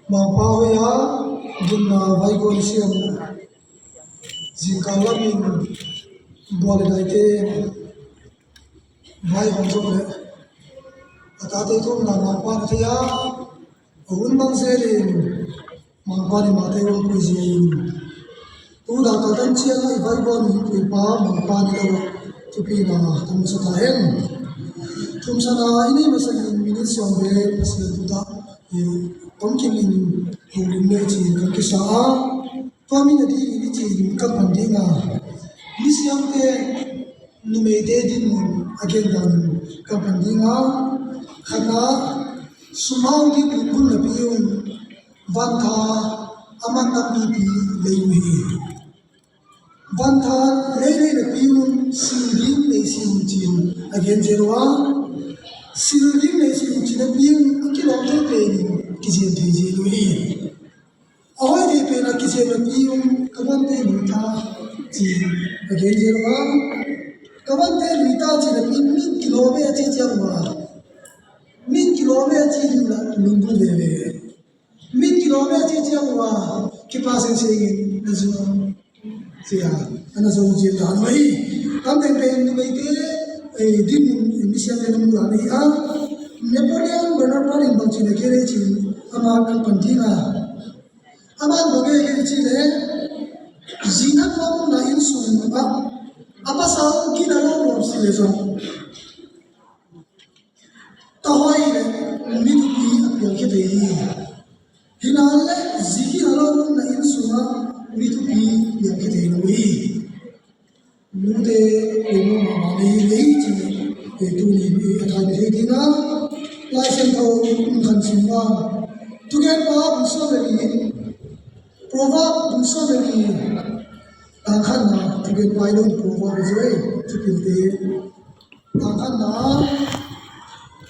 Mapawaya guna vaigol siam jingkalamin boldaite vai honjole atate tum na mapan thia unbang selin mapani mate ul kuizin tu da kaltan chiang ai vai bon pi pa mapani lo tupi na tum sa tahen tum sana ini masakin minit sombe masakin tuda pumpkin in hungin chi kan ki sa family di ini chi kan pandinga misiam te numede din again dan kan pandinga khana sumau di bukun na piun bantha aman na pi leiwi bantha leile na piun siling nei sim chin again jerwa siling nei sim chin na piun kilom te pe kizien thiji lui ahoi de pe na kizien na pium kaban te luta chi again jerwa kaban te luta chi na pin min kilome chi changwa min kilome chi la lungu de ve min kilome chi changwa ki pa sen se na zo sia ana zo ji ta noi tam te pe ni mai te din mi sia te nu ani a Napoleon Bonaparte in Bangchina Kerechi, American Pantina. Aman Boge Chile, Zina Pam na in Sumba, Apasal Kinalo of Sileso. Tahoi, Midupi, Yokete. Hinale, Ziki alone na in Suma, Midupi, Yokete. Nude, Mama, Leiti, Etuni, Etanina. License for consumer to get power bursary, provide bursary, Tankana to get violent provide is way to kill the Tankana.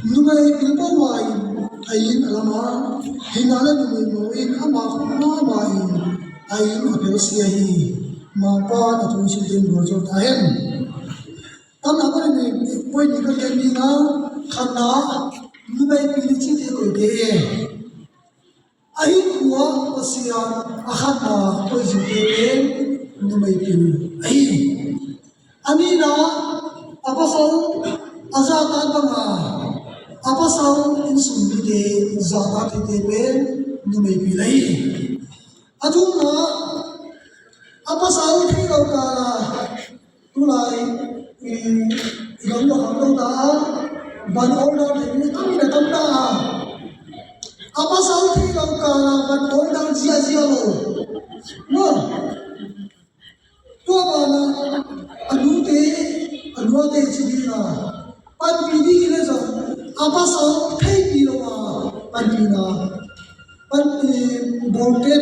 Numay people wine, Ayin Alama, Hinala Numin, Amafuma, Ayin Apelsiahi, Mapa, the Tunisian Roger Tahen. Another point you can get me now, Kana. Numay pilichi te koide ai kuwa pasia ahana koizute numay pil ai amina apasal azata banga apasal insumbi de zata te pe numay pil ai aduna apasal thilo ka tulai igam lo da ban order ni kami na tanda apa sauti kau kana ban order sia lo no to bana anute chidina pan pidi ile so apa sau thai pi lo ma pan pina pan bolte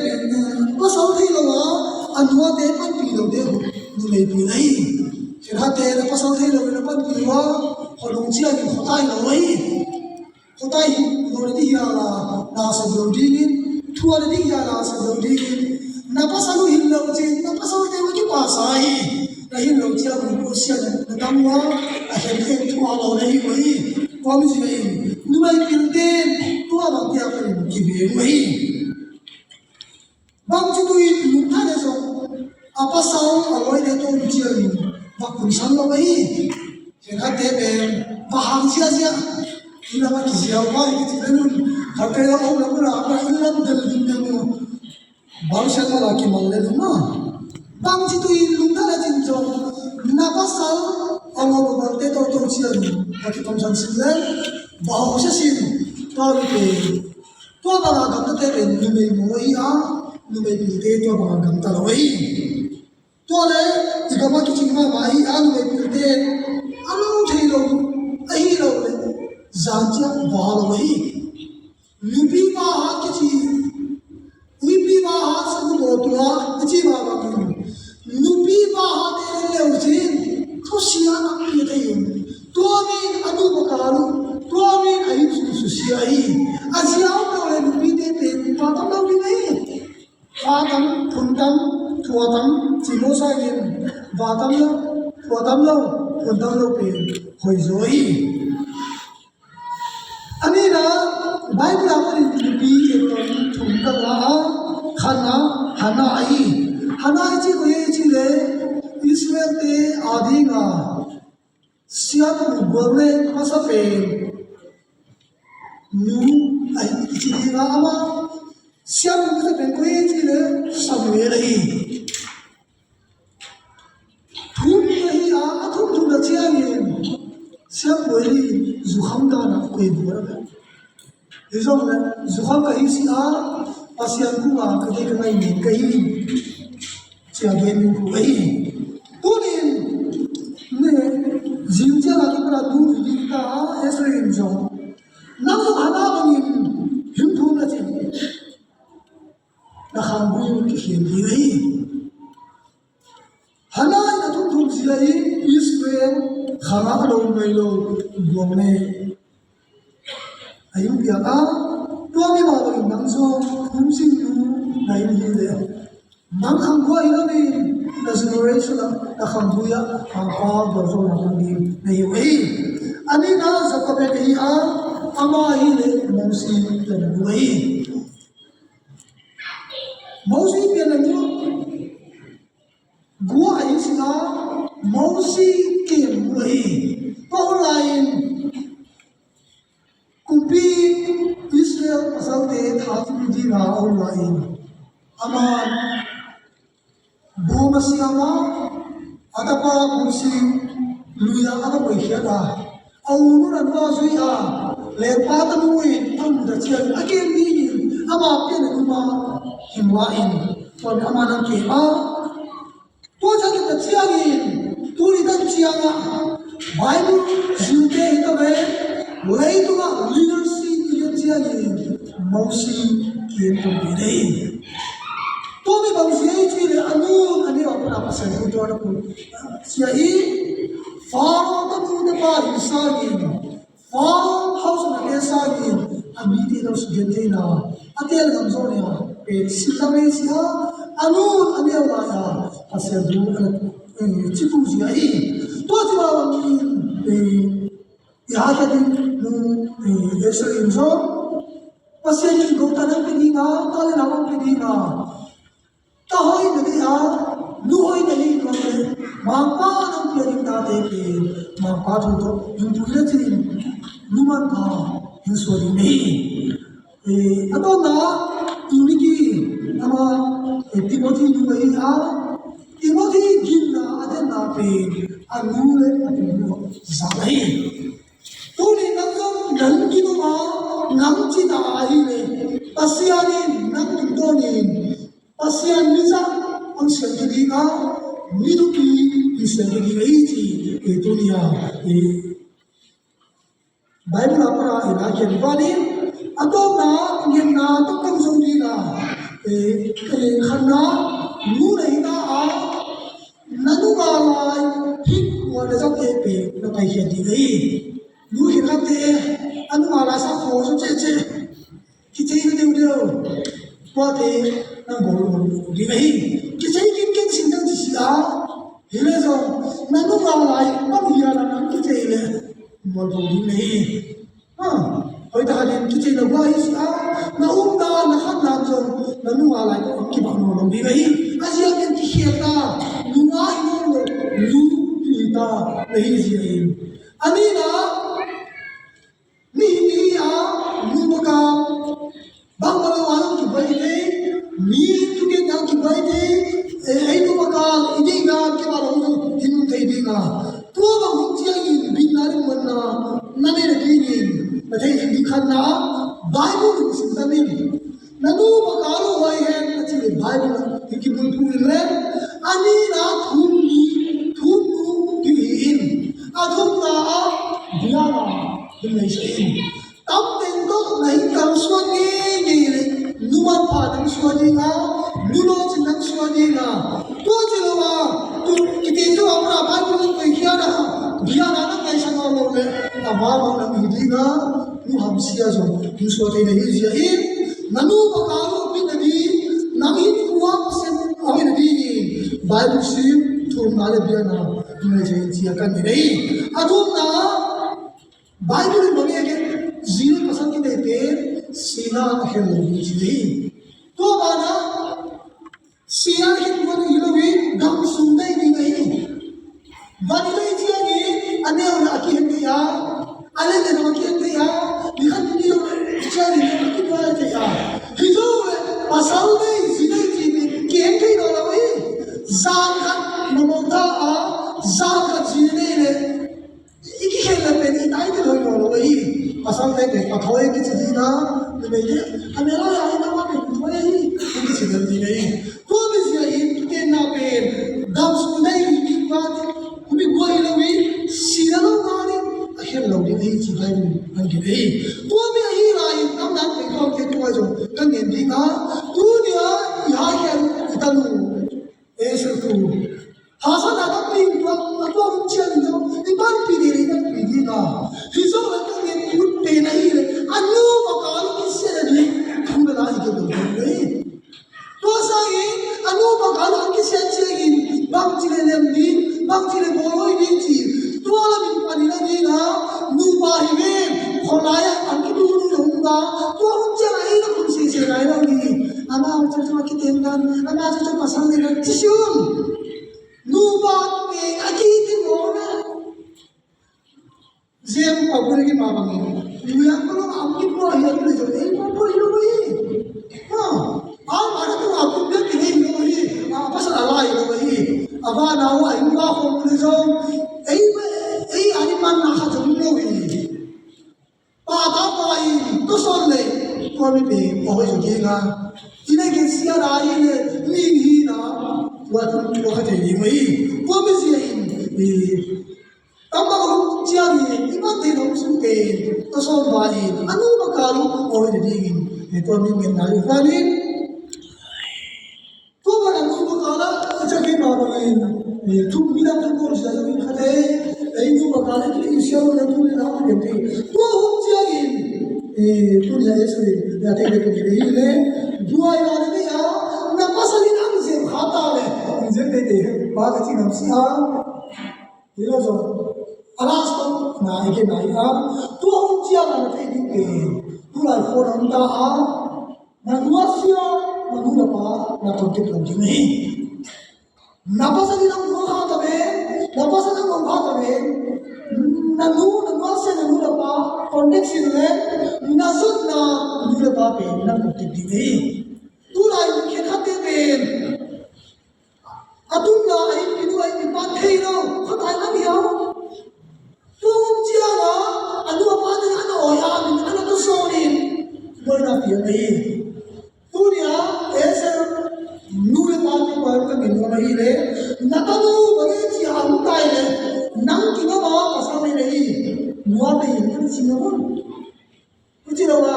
apa sau thai lo ma anute pan pi lo de nu le pi nai sirhate apa sau thai lo pan pi wa Kalau dia ni khotai lawai, khotai lori dia la nasa lori, tua lori dia nasa lori. Napa salu hilang je, napa salu dia macam pasai. Lain lori dia berusia namwa, akhirnya tua lori lori. Kami sih ni, numai pilten tua bang dia pun kibir lori. Bang cutui lupa dia so, apa salu awal dia tu dia ni, bakun salu lori. Jika tebe paham sia-sia, ina mah kisia apa itu tenun. Harga orang orang apa ilam dalam tenun. Bangsa lagi malah lama. Bang itu ilmu dah jinjo. Napa sal orang berbantai tahu sian. Bagi pemsan sian, bahasa sian. Tahu ke? Tua bangga kata tebe numai moya, numai pilih tua bangga kata lawai. Tua le, jika mah kicing mah mahi anu numai pilih. Anu thilo ahi lo le zanja wal wahi lupi ba ha kichi lupi ba ha su go twa kichi ba ba lupi ba ha de le uji to sia na pi de yin to mi anu ba karu to mi ai su sia hi asia ko le lupi de pe pa tam lo ni nei pa tam thun tam thua tam chi mo sa yin ba tam lo thua tam lo Tentang lo pe hoi zoi, Ani na Bible apa ni bi ekon thumka la khana hana ai chi ko ye chi le Israel te adinga siam gole masa pe nu ai chi dinga ama siam masa pe ko ye chi le Samuel ai thum hi a thum da chiang yin siam boi zu kham da na ko bu ra Isong na zukham ka isi a pasian ku a ka de ka ngai min ka hi chia gen min ku ai tunin ne jing cha la ka du di ka esrin jo nam no hana bangin him thu na chi na kham bu ki hin di ai hana na thu thu ji ai Israel khara lo mai lo gom ne ayun biya ka tua mi ma bagi nang so hum sing lu na yin hi le nang khang ko ina ni na generation na khang bu ya khang ka do so na khang ni na yi wei ani na za ka be hi a ama hi le mo si te na wei mo si pe na ni gua ai si na mo si ke wei ko lain Kumpi Israel pasal te thati di na online aman bu masiyama adapa kursi luya ada boikhada aunu na wa suya le patamuin am da chian again ni ama pe na kuma himwa in to ama na ke a to ja ke chiangin turi dan chianga Bible jute ita be lấy tu là leadership kia chia gì mâu si kiến trong cái đây tôi bị bằng gì chỉ để anh ở bên nào sẽ không cho nó cũng chia ý farm tâm tu để ba đi xa gì farm house là cái xa gì anh đi đi đâu sẽ thế nào anh đi làm sao nhỉ để xin ra mấy gì á anh ở là sẽ đúng chỉ tu gì ấy tôi chỉ bảo Yaha din nu Israel so pasien ki gota na pedinga kale na pedinga ta hoi na dia nu hoi na hi ko mangpa na peding ta te ke mangpa thu to yu tu le chi nu man pa yu so di nei adona uniki ama Timothy nu ai a Timothy gin na aden na pe anu le atu za nei Tuli nangam nanti tu ma nangci tak ahli pasiani nang toni pasian bisa ang sendiri ka niduki di sendiri ini itu dia Bible apa ina kembali atau na ingin na tukang sendiri na karena mula ina nanu malai hik wala sa kepe na kaya hindi nu hi kham te anu mala sa kho so che ki chei na deu deu kwa te na go di nei ki chei kin sin dang ji sia hi le so na nu mala ai pa mi ya na ki chei le mo go di nei ha hoi ta din ki chei na wa hi sia na da na khat na so na nu mala ko ki ba no di nei a sia kin ki hi ta nu wa hi no lu hi ta nei ji ani na Nubuka Bangalawan ki baite mi tuke na ki baite ai nubuka idinga ki balo hin kai dinga to ba hunjia in binari manna nane na dini na thai hi khanna Bible ni sintamin nanu bakalo hoi he na chi Bible ki bul tu le ani na thunu ki in adhum na diana dinai sai Tâm tình có lấy cầm xuân đi le numan pa dang xuân đi nga nulo chin dang xuân đi nga to chilo ma tu kiti jo apna Bible ko khia na dia na na kai sang lo le aba ma na mi di nga nu ham sia jo tu so te ne ji ai nanu ba ka ro pi na di na hi ku wa sen ami na di Bible sim tu na le bia na ni je ji ka ni nei adum na Bible mo ne ke zil pasang kita pe sila kahelo sini to bana sia hit mo ni lowi dam sundai ni ngai bani lai chia ni ane ona aki hit ya ale ne no ki hit ya ni khan ni yo chia ni no ki ba ya hizo pasal nei zinai ji ni ken kai no la wai zan khan mamota a zan ka ji nei le iki khela pe ni dai de loi no wai pasal nei pe pathoi ki ji na ni me ye ane la ya ina wa pe thoi ni ki ji ni nei to bi ji in ke na pe dam sundai ni ba ni mi goi lo wi si la lo ma ni a khen lo ni ji dai ni an ki ei to mi hi la in tam dan pe khom ke to jo kan ne di na tu ni ya khen itanu esu tu hasa na ta pin to to chen jo ni ban pi di ni pi di na hi so la kan ne pu pe na hi le anu ma ka ki se ni thum la hi ke do ni to sa yi anu ma ka ki se che gi bang chi le lem ni bang chi le bo loi ni chi to la min pa ni na ni na nu ba hi ve khola ya an ki du ni hum ga to hun che na hi na kun se se na na ni ama cha cha ki ten dan ama cha cha pasang ni na chi shun nu ba pe a ki ti mo na zem pa bu ki ma bang ni nu ya ko am ki po hi ni jo ei po hi ro hi ha a ma ra tu a ku de ki ni ro hi a pa sa la hi ro hi aba na wa in ba ko ni jo ei ani man na ha jo ro hi pa ta pa hi to son le ko mi pe po hi jo ge ga ine ke sia ra hi le ni hi na wa tu ko ha te ni mai po mi sia in tama ko chia ni iman de no su ke to son ba ni anu ba ka lu o hi de ni to mi men na ri fa ni to ba na nu ba ka la cha ke ma ba ni tu mi da tu ko sia ni kha de ei nu ba ka la ki sia na tu ni na ke te to hu chia in tu ni ya su ya te ke ni le dua ya ni ya na pa sa ni na se kha ta le je te te ba ka chi nam si ha ni lo zo alas to na ke na ya tu hu chia na te ni ke tu la fo na ta a na dua sia na nu na pa na to te lo ji ni na pa sa ni na nu ha ta be na pa sa na nu ha ta be na nu se na nu na pa context in le na zut na nu na pa pe na to te di ni tu la ke kha te be atum na ai ni nu ai ni pa thei no kha ta na ni ha tu chia na anu pa de ana o ya ni ana to so ni boy na pi ni tu ni a ese nu le pa ni pa ka ni no hi le na ta nu ba ge chi ha nu tai le nang ki na ba pa sa ni le nuwa pe ni chi na ba ku chi na ba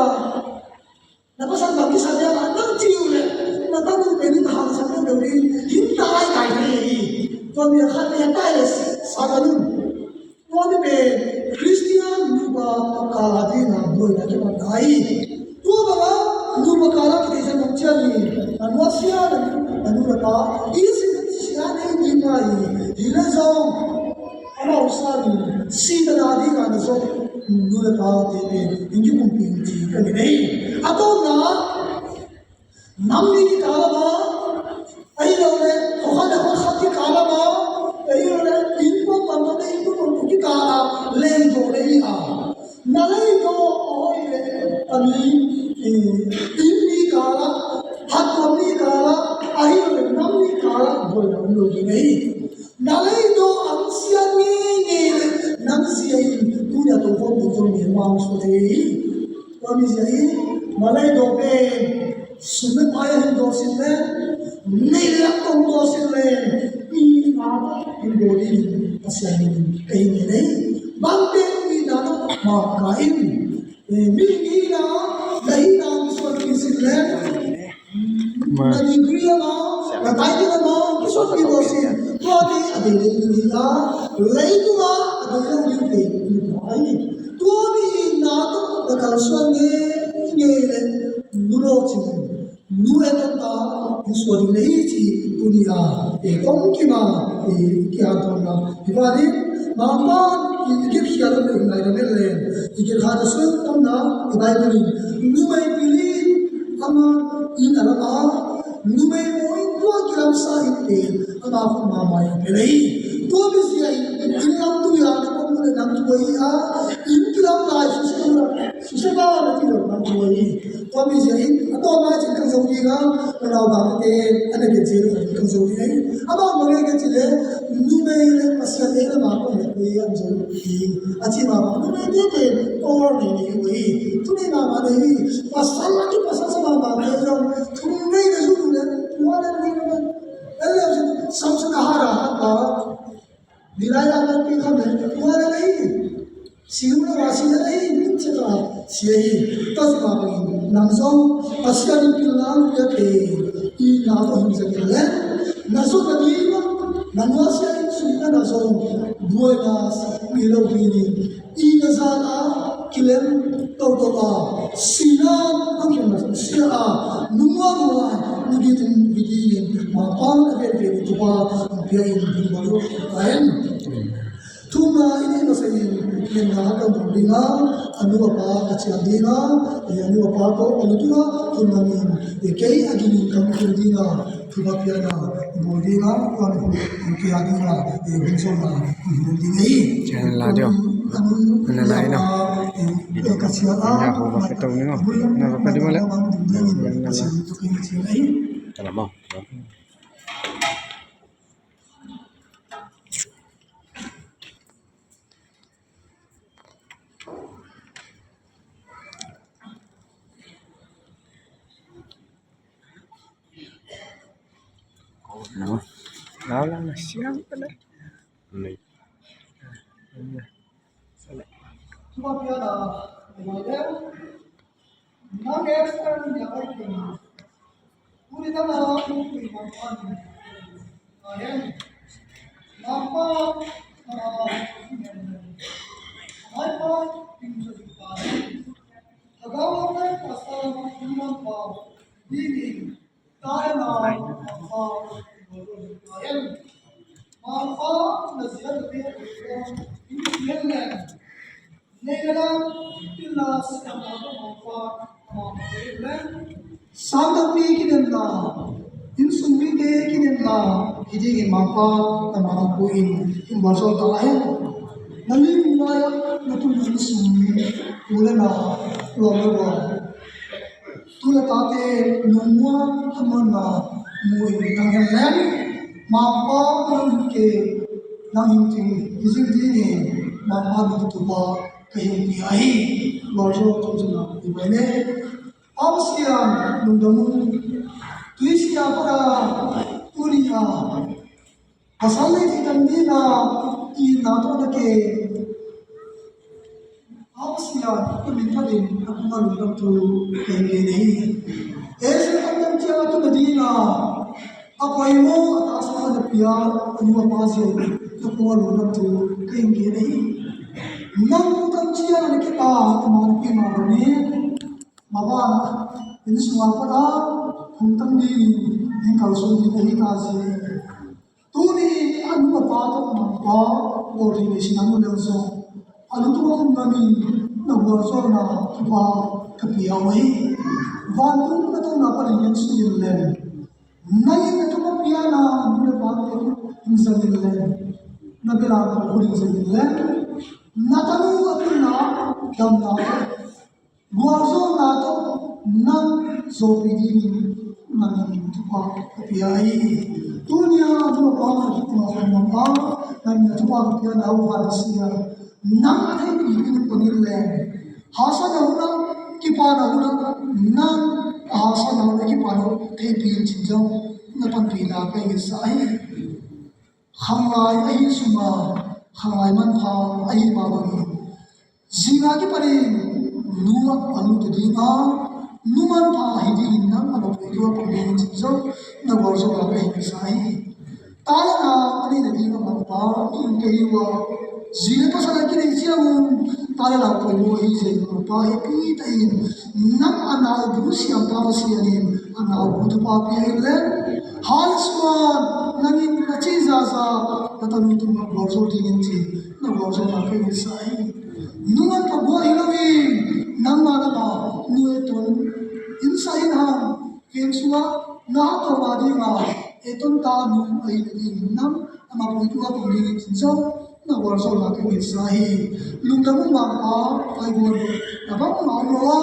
na pa sa ba ki sa ya nang chi u le na ta nu pe ni ha sa na de ri hin tai kai ni to mi kha ne tai le sa ga nu to ni pe Christian nu ba ka di na boy na ke ba dai to ba nu ba ka la ki sa na cha ni na no sia na nu ba is sia ne ni mai hi le zo ama usa ni si da na di ka na zo nu le pa te pe ni ku pi ji ka ni nei ato na nam ni ki ka la ba ai lo le ko ha da ko sa ki ka la ba ai lo le in po pa ma ne in po ki ka la le do le a na le do oi le ani in ni ka la ha ko ni ka la ai lo le nam ni ka la bo na lo ki nei na le do an sia ni ni le nam sia in tu ya to ko to ni ma so te ko mi sia i na le do pe su me pa ya do sin le nei le ko do sin le i ma in do ni sia ni pe ni ne ban pe ni na no ma ka in mi ni na dai na mi so ki sin le na ni kriya ma na dai ni na ma ki so ki do sin to ni a de ni na le tu ma a de ni pe ni ai to ni na to da ka so ni ni le nu lo chi nu e ta ni so di le chi tu ni a e kom ki ma e ki a to na di ba di ma ma ki ki ya lo ni na le ikir khada sun tamna Bible numai pili ama in alama numai moi tua kiram sa itte ama ko mama pelei to bisia in lam tu ya ko mo nam tu a in kiram la su ba na ti nam tu to bisia in to ma chin kan zo ni ga na ba te ana ke je kan zo ni ama mo ke je le numai le pasia le ma ko le ko ya zo ni a chi ma ba numai te or ni ni wi tu ni ma ma ni pasal la ki pasal sa ma ba te tu ni na zu le wa le ni na ele samsung hara ba dilaya na pi kham le wa le ni siung na wasi na ai min che ta siai ta sa ba ni nam zo pasia ni pi lang ya te I na to him sa ke le na zo na ni ma na no sia su na zo buenas mi lo ni I na za na kilem to a sina ang kin na sia a nuwa nuwa ni gitin bidin ma pa na ve to pa pia in bin bo ayen tuma ini na sa in na ka dinga anu pa ka chia dinga anu pa to anu tuna tuma ni kei agini kam dinga tuma pia na bo dinga anu ke dinga bin so na dinga channel la dio na lai no ka chia a ya ho ba to ni no na ba di mala tala mo no đó là siang pala này tuma pia na mo le na ke sta ni ya ka ni puri ta na ku mo pa ni ayen na pa ai pa tin so di pa agaw na pasta mo pa di ni ta na pa ayen ma pa na sia de in yelle negala illa sa ma pa ma le Santa pi kinenda in sumi ke kinenda hiji ki mapa tamara ko in barso ta hai nali maya natu ni sumi ulana lo lo tula tate numwa hamana mui nangem mapa ke nangim ting hiji ni mapa ni tu ba kahin ni ai barso to juna ibane Ausian nundamu tuisia para turia asale ditandina I nato na ke Ausian kuminpadin akuma nundam tu kenge nei ese kandam chia tu medina apai mo atasa na pia anua pasi akuma nundam tu kenge nei nang kandam chia na ke ta tamar pi ma ni Mama, ini semua pada huntang di kalsun di dahi kasi. Tuni anu apa tu mama, orang ini sinang melengso. Anu tu orang kami nak berso na tupa kepiawai. Bantu na tu na paling sulit len. Nai na tu kapia na mula bantu insan len. Nabila aku insan len. Natanu aku na dam na. Guarzo nato nan zopidi nan tupa kapiai dunia dua bang tupa mama nan tupa kapia na uvarsia nan ate bikin panille hasa na kipa na nan hasa na kipa na te pin chinjau na pan pina ka isai hamai ai suma hamai man pha ai babani jinga ki pare Numa anu tadi numan pa hidi inna anu video pembeli cincau na warso apa yang kisai tala na ani tadi na mapa ingkei wa zile pa sana kini siamu tala na pembeli hiji mapa happy tain nam anau bu siam pa sianin anau bu pa pile hal swan nangin na chiza sa tatanu tu warso tingin ci na warso apa yang kisai nungan ka bua hilawin nang mana ba nuai ton insai hang ken suwa na to ma di nga eton ta nu ai ni nam ama pui tu ka ni so na war so la ke sahi lungdam ma pa ai bor na ba ma lo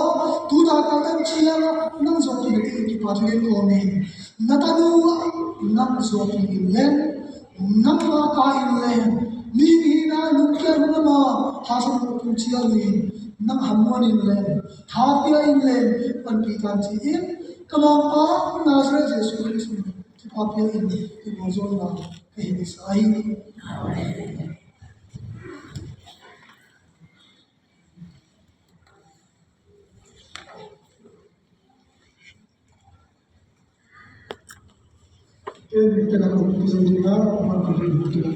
tu ta ka tan chia nang so ki ki pa len ko ni na ta nu nang so ki len nang ma ka in len mi ni na lu ke na ma ha so tu chia ni nang hamon in len ha pia in len pan ki kan chi in kama pa na sa jesu christ ki pa pia in ki mo zo na ke ni sai ke ni ke na ko ki zo na ma ko ki